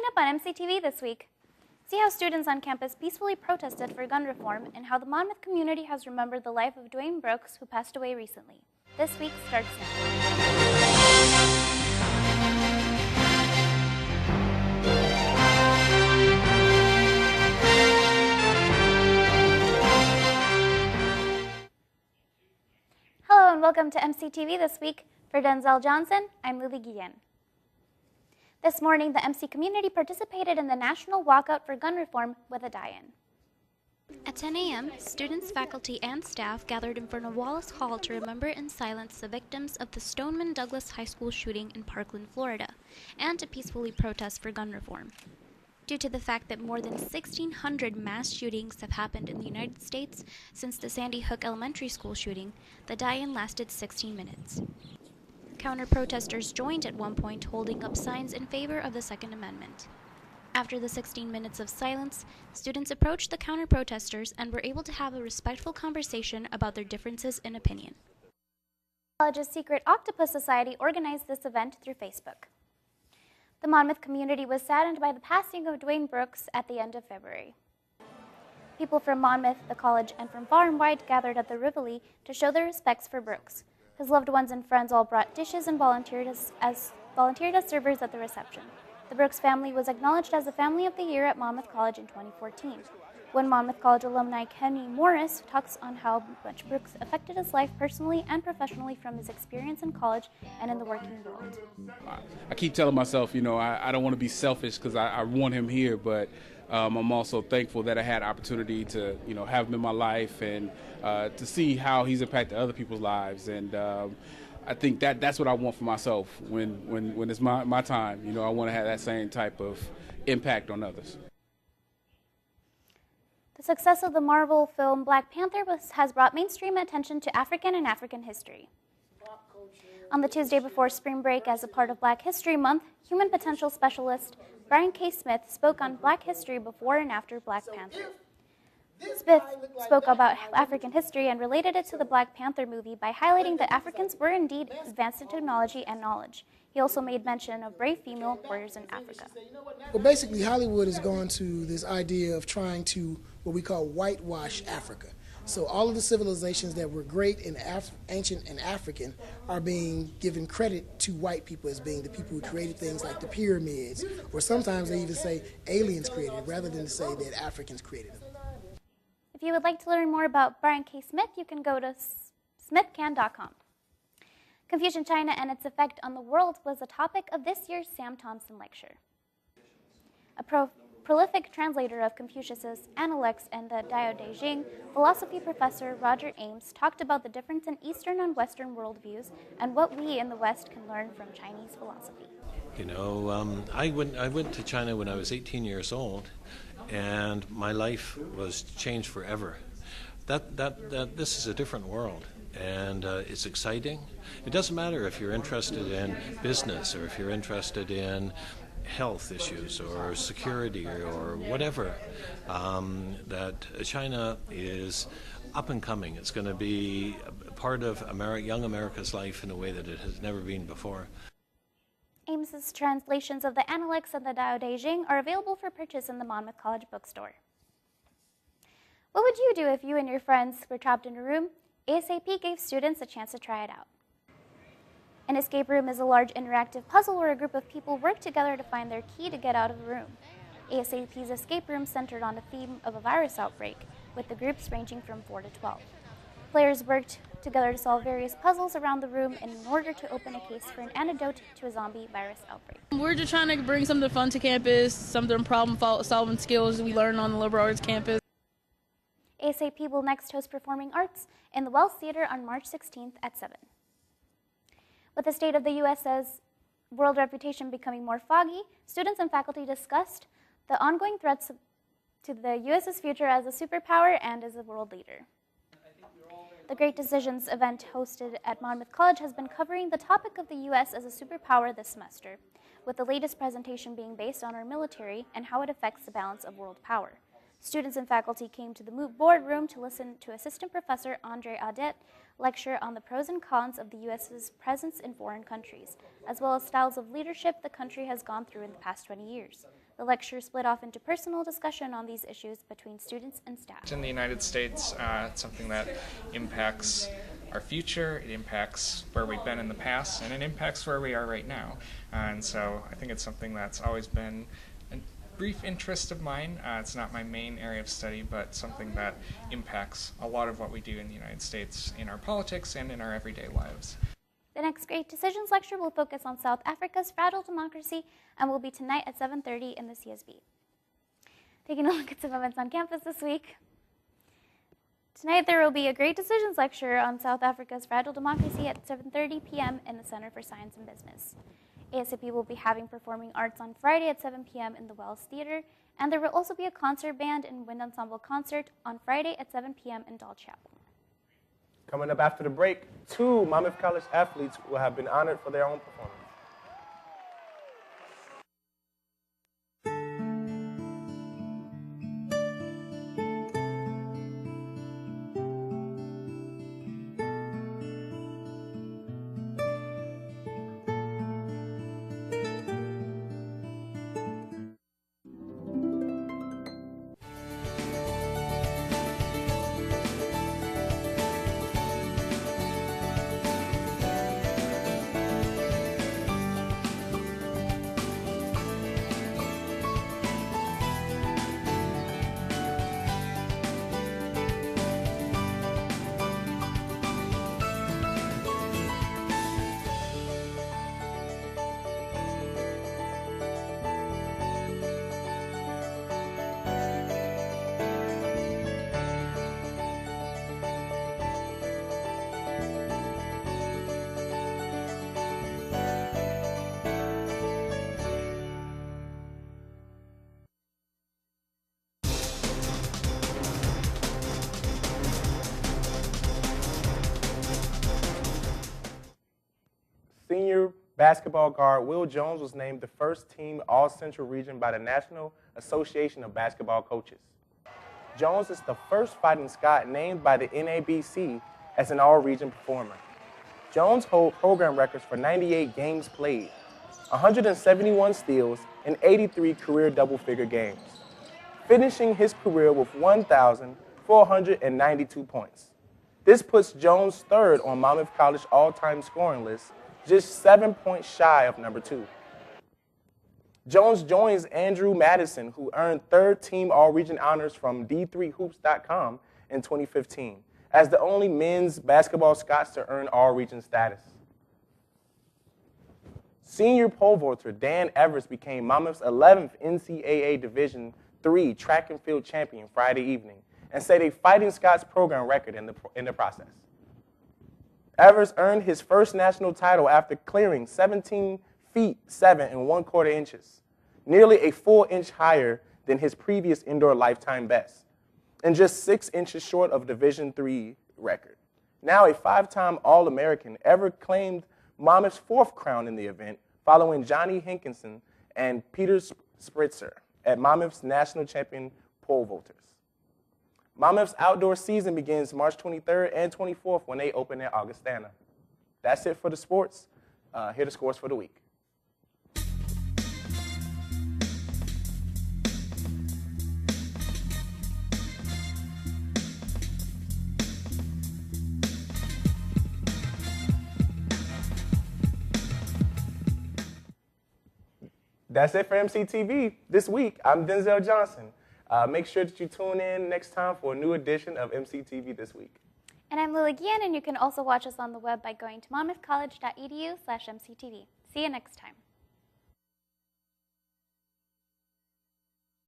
up on MCTV this week. See how students on campus peacefully protested for gun reform and how the Monmouth community has remembered the life of Dwayne Brooks, who passed away recently. This week starts now. Hello and welcome to MCTV this week. For Denzel Johnson, I'm Lily Guillen. This morning, the MC community participated in the National Walkout for Gun Reform with a die-in. At 10 a.m., students, faculty, and staff gathered in front of Wallace Hall to remember and silence the victims of the Stoneman Douglas High School shooting in Parkland, Florida, and to peacefully protest for gun reform. Due to the fact that more than 1,600 mass shootings have happened in the United States since the Sandy Hook Elementary School shooting, the die-in lasted 16 minutes. Counter-protesters joined at one point, holding up signs in favor of the Second Amendment. After the 16 minutes of silence, students approached the counter-protesters and were able to have a respectful conversation about their differences in opinion. The college's Secret Octopus Society organized this event through Facebook. The Monmouth community was saddened by the passing of Dwayne Brooks at the end of February. People from Monmouth, the college, and from far and wide gathered at the Rivoli to show their respects for Brooks. His loved ones and friends all brought dishes and volunteered as servers at the reception. The Brooks family was acknowledged as the Family of the Year at Monmouth College in 2014. One Monmouth College alumni, Kenny Morris, talks on how much Brooks affected his life personally and professionally from his experience in college and in the working world. I keep telling myself, I don't want to be selfish because I want him here, but I'm also thankful that I had opportunity to, have him in my life and to see how he's impacted other people's lives. And I think that's what I want for myself when it's my time. I want to have that same type of impact on others. The success of the Marvel film Black Panther has brought mainstream attention to African and African history. On the Tuesday before spring break, as a part of Black History Month, human potential specialist Brian K. Smith spoke on Black history before and after Black Panther. Smith spoke about African history and related it to the Black Panther movie by highlighting that Africans were indeed advanced in technology and knowledge. He also made mention of brave female warriors in Africa. Well, basically, Hollywood has gone to this idea of trying to, what we call, whitewash Africa. So all of the civilizations that were great and ancient and African are being given credit to white people as being the people who created things like the pyramids, or sometimes they even say aliens created it, rather than to say that Africans created them. If you would like to learn more about Brian K. Smith, you can go to smithcan.com. Confucian China and its effect on the world was the topic of this year's Sam Thompson lecture. A prolific translator of Confucius's Analects and the Tao Te Ching, philosophy professor Roger Ames talked about the difference in Eastern and Western worldviews and what we in the West can learn from Chinese philosophy. I went to China when I was 18 years old, and my life was changed forever. This is a different world, and it's exciting. It doesn't matter if you're interested in business or if you're interested in health issues or security or whatever, that China is up and coming. It's going to be a part of young America's life in a way that it has never been before. Ames's translations of the Analects and the Tao Te Ching are available for purchase in the Monmouth College bookstore. What would you do if you and your friends were trapped in a room? ASAP gave students a chance to try it out. An escape room is a large interactive puzzle where a group of people work together to find their key to get out of a room. ASAP's escape room centered on the theme of a virus outbreak, with the groups ranging from 4 to 12. Players worked together to solve various puzzles around the room in order to open a case for an antidote to a zombie virus outbreak. We're just trying to bring something fun to campus, some of the problem-solving skills we learn on the liberal arts campus. ASAP will next host performing arts in the Wells Theater on March 16th at 7. With the state of the U.S.'s world reputation becoming more foggy, students and faculty discussed the ongoing threats to the U.S.'s future as a superpower and as a world leader. The Great Decisions event hosted at Monmouth College has been covering the topic of the U.S. as a superpower this semester, with the latest presentation being based on our military and how it affects the balance of world power. Students and faculty came to the boardroom to listen to Assistant Professor Andre Audet lecture on the pros and cons of the U.S.'s presence in foreign countries, as well as styles of leadership the country has gone through in the past 20 years. The lecture split off into personal discussion on these issues between students and staff. In the United States, it's something that impacts our future, it impacts where we've been in the past, and it impacts where we are right now. And so I think it's something that's always been a brief interest of mine. It's not my main area of study, but something that impacts a lot of what we do in the United States in our politics and in our everyday lives. The next Great Decisions lecture will focus on South Africa's fragile democracy and will be tonight at 7:30 in the CSB. Taking a look at some events on campus this week. Tonight there will be a Great Decisions lecture on South Africa's fragile democracy at 7:30 p.m. in the Center for Science and Business. ASAP will be having performing arts on Friday at 7 p.m. in the Wells Theater, and there will also be a concert band and wind ensemble concert on Friday at 7 p.m. in Dahl Chapel. Coming up after the break, 2 Monmouth College athletes will have been honored for their own performance. Senior basketball guard Will Jones was named the first team All-Central region by the National Association of Basketball Coaches. Jones is the first Fighting Scot named by the NABC as an all-region performer. Jones holds program records for 98 games played, 171 steals, and 83 career double-figure games, finishing his career with 1,492 points. This puts Jones third on Monmouth College all-time scoring list, just 7 points shy of number 2. Jones joins Andrew Madison, who earned third-team All-Region honors from D3Hoops.com in 2015, as the only men's basketball Scots to earn All-Region status. Senior pole vaulter Dan Evers became Monmouth's 11th NCAA Division III track and field champion Friday evening and set a Fighting Scots program record in the process. Evers earned his first national title after clearing 17 feet 7 1/4 inches, nearly a full inch higher than his previous indoor lifetime best, and just 6 inches short of Division III record. Now a 5-time All-American, Evers claimed Monmouth's 4th crown in the event, following Johnny Hinkinson and Peter Spritzer at Monmouth's national champion pole vaulters. Monmouth's outdoor season begins March 23rd and 24th when they open at Augustana. That's it for the sports. Here are the scores for the week. That's it for MCTV this week. I'm Denzel Johnson. Make sure that you tune in next time for a new edition of MCTV This Week. And I'm Lily Guillen, and you can also watch us on the web by going to monmouthcollege.edu/MCTV. See you next time.